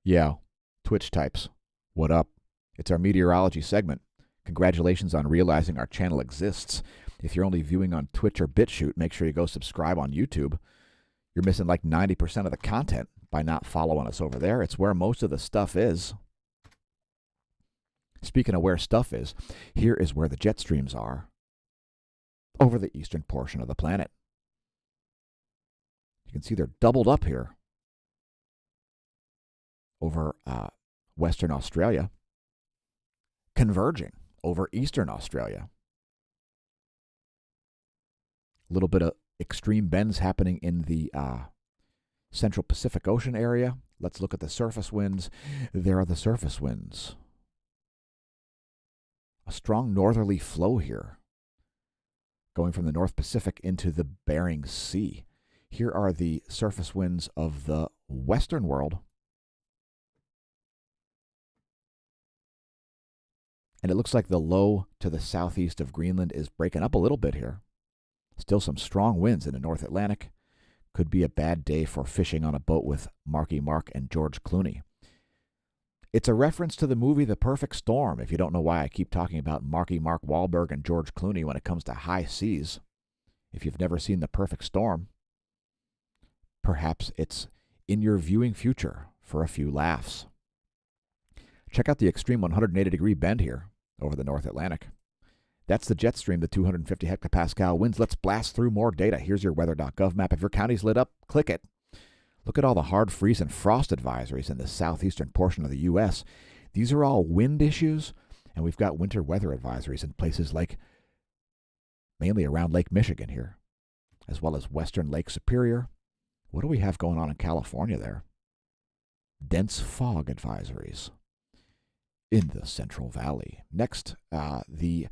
Yeah, Twitch types. What up? It's our meteorology segment. Congratulations on realizing our channel exists. If you're only viewing on Twitch or BitChute, make sure you go subscribe on YouTube. You're missing like 90% of the content by not following us over there. It's where most of the stuff is. Speaking of where stuff is, here is where the jet streams are over the eastern portion of the planet. You can see they're doubled up here over Western Australia, converging over Eastern Australia. A little bit of extreme bends happening in the Central Pacific Ocean area. Let's look at the surface winds. There are the surface winds. A strong northerly flow here, going from the North Pacific into the Bering Sea. Here are the surface winds of the Western world. And it looks like the low to the southeast of Greenland is breaking up a little bit here. Still some strong winds in the North Atlantic. Could be a bad day for fishing on a boat with Marky Mark and George Clooney. It's a reference to the movie The Perfect Storm, if you don't know why I keep talking about Marky Mark Wahlberg and George Clooney when it comes to high seas. If you've never seen The Perfect Storm, perhaps it's in your viewing future for a few laughs. Check out the extreme 180-degree bend here over the North Atlantic. That's the jet stream, the 250 hectopascal winds. Let's blast through more data. Here's your weather.gov map. If your county's lit up, click it. Look at all the hard freeze and frost advisories in the southeastern portion of the U.S. These are all wind issues, and we've got winter weather advisories in places like, mainly around Lake Michigan here, as well as western Lake Superior. What do we have going on in California there? Dense fog advisories in the Central Valley. Next, the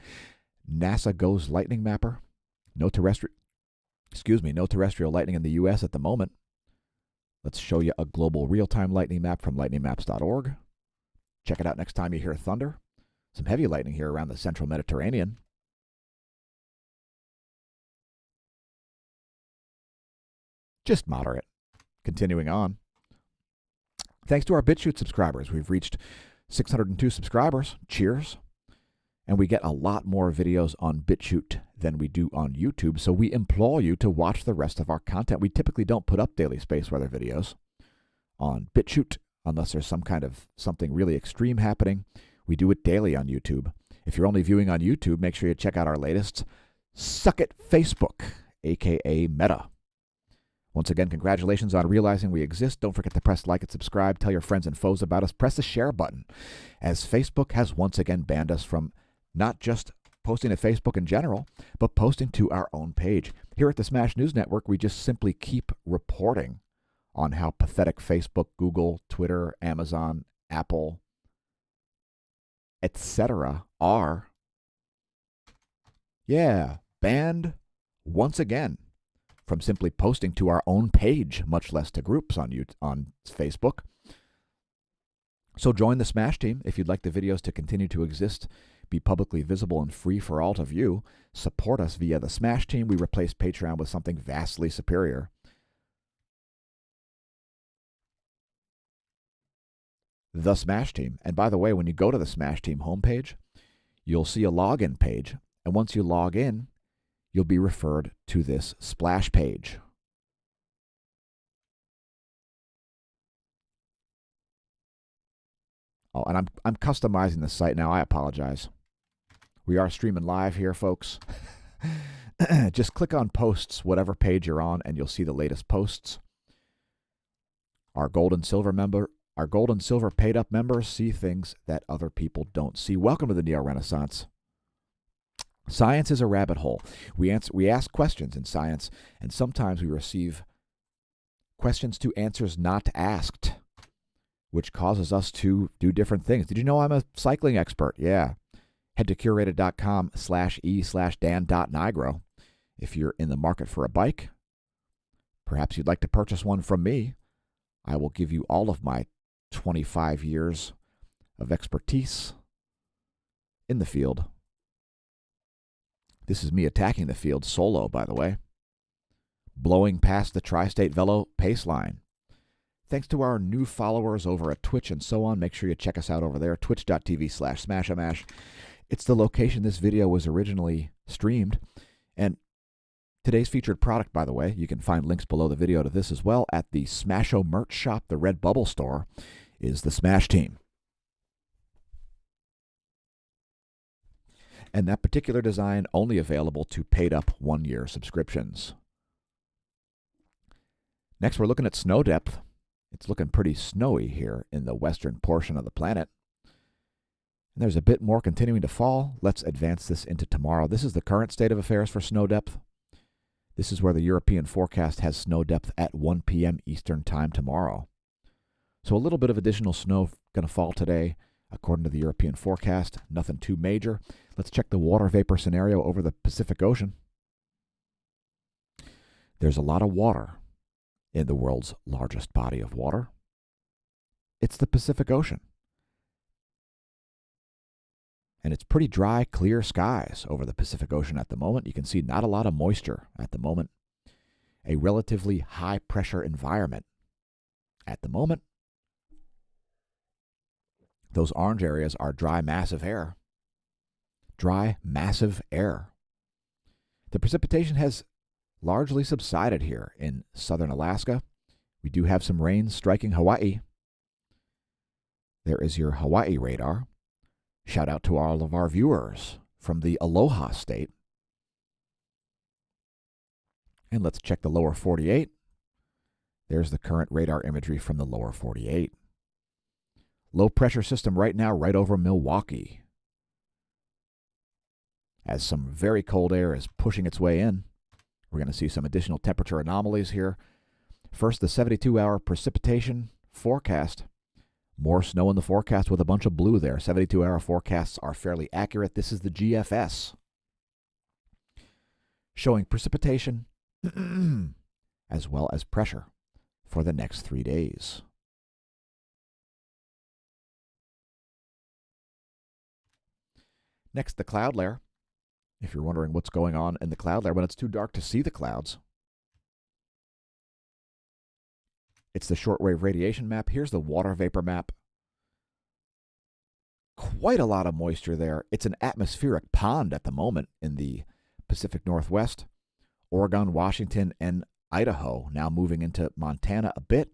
NASA GOES lightning mapper. No terrestrial lightning in the U.S. at the moment. Let's show you a global real-time lightning map from lightningmaps.org. Check it out next time you hear thunder. Some heavy lightning here around the central Mediterranean. Just moderate. Continuing on. Thanks to our BitChute subscribers, we've reached 602 subscribers. Cheers. And we get a lot more videos on BitChute than we do on YouTube, so we implore you to watch the rest of our content. We typically don't put up daily space weather videos on BitChute unless there's something really extreme happening. We do it daily on YouTube. If you're only viewing on YouTube, make sure you check out our latest Suck It Facebook, aka Meta. Once again, congratulations on realizing we exist. Don't forget to press like and subscribe. Tell your friends and foes about us. Press the share button, as Facebook has once again banned us from not just posting to Facebook in general, but posting to our own page. Here at the Smash News Network, we just simply keep reporting on how pathetic Facebook, Google, Twitter, Amazon, Apple, etc. are. Yeah, banned once again from simply posting to our own page, much less to groups on Facebook. So join the Smash team if you'd like the videos to continue to exist, be publicly visible and free for all to view. Support us via the Smash team. We replace Patreon with something vastly superior. The Smash team. And by the way, when you go to the Smash team homepage, you'll see a login page. And once you log in, you'll be referred to this splash page. Oh, and I'm customizing the site now. I apologize. We are streaming live here, folks. Just click on posts, whatever page you're on, and you'll see the latest posts. Our gold and silver paid up members see things that other people don't see. Welcome to the Neo-Renaissance. Science is a rabbit hole. We ask questions in science, and sometimes we receive questions to answers not asked, which causes us to do different things. Did you know I'm a cycling expert? Yeah. Head to curated.com/e/dan.nigro. If you're in the market for a bike, perhaps you'd like to purchase one from me. I will give you all of my 25 years of expertise in the field. This is me attacking the field solo, by the way. Blowing past the Tri-State Velo pace line. Thanks to our new followers over at Twitch and so on. Make sure you check us out over there, twitch.tv/smAsho. It's the location this video was originally streamed. And today's featured product, by the way, you can find links below the video to this as well at the smAsho merch shop, the Red Bubble store, is the Smash team. And that particular design only available to paid-up one-year subscriptions. Next, we're looking at snow depth. It's looking pretty snowy here in the western portion of the planet. And there's a bit more continuing to fall. Let's advance this into tomorrow. This is the current state of affairs for snow depth. This is where the European forecast has snow depth at 1 p.m. Eastern Time tomorrow. So a little bit of additional snow going to fall today, according to the European forecast. Nothing too major. Let's check the water vapor scenario over the Pacific Ocean. There's a lot of water in the world's largest body of water. It's the Pacific Ocean. And it's pretty dry, clear skies over the Pacific Ocean at the moment. You can see not a lot of moisture at the moment. A relatively high pressure environment at the moment. Those orange areas are dry, massive air. Dry, massive air. The precipitation has largely subsided here in southern Alaska. We do have some rain striking Hawaii. There is your Hawaii radar. Shout out to all of our viewers from the Aloha State. And let's check the lower 48. There's the current radar imagery from the lower 48. Low pressure system right now right over Milwaukee. As some very cold air is pushing its way in, we're going to see some additional temperature anomalies here. First, the 72-hour precipitation forecast. More snow in the forecast with a bunch of blue there. 72-hour forecasts are fairly accurate. This is the GFS, showing precipitation as well as pressure for the next 3 days. Next, the cloud layer. If you're wondering what's going on in the cloud layer when it's too dark to see the clouds, it's the shortwave radiation map. Here's the water vapor map. Quite a lot of moisture there. It's an atmospheric pond at the moment in the Pacific Northwest. Oregon, Washington, and Idaho now moving into Montana a bit.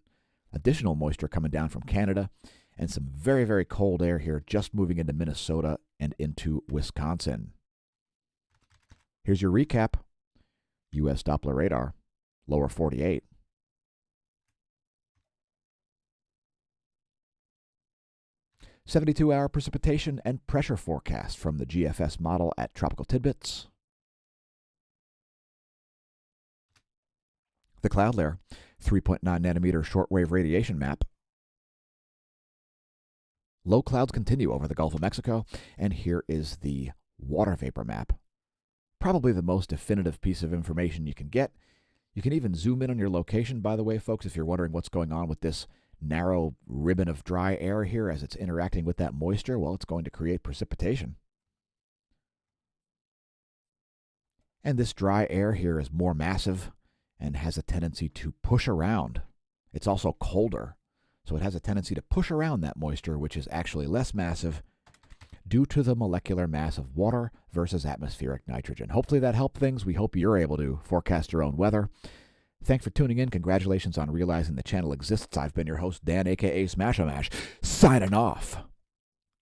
Additional moisture coming down from Canada. And some very, very cold air here just moving into Minnesota and into Wisconsin. Here's your recap. U.S. Doppler radar, lower 48. "72-hour precipitation and pressure forecast from the GFS model at Tropical Tidbits. The cloud layer, 3.9 nanometer shortwave radiation map. Low clouds continue over the Gulf of Mexico, and here is the water vapor map. Probably the most definitive piece of information you can get. You can even zoom in on your location, by the way, folks, if you're wondering what's going on with this narrow ribbon of dry air here as it's interacting with that moisture. Well, it's going to create precipitation. And this dry air here is more massive and has a tendency to push around. It's also colder, so it has a tendency to push around that moisture, which is actually less massive due to the molecular mass of water versus atmospheric nitrogen. Hopefully that helped things. We hope you're able to forecast your own weather. Thanks for tuning in. Congratulations on realizing the channel exists. I've been your host, Dan, a.k.a. smAsho, signing off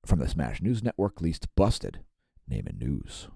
from the Smash News Network, least busted, naming news.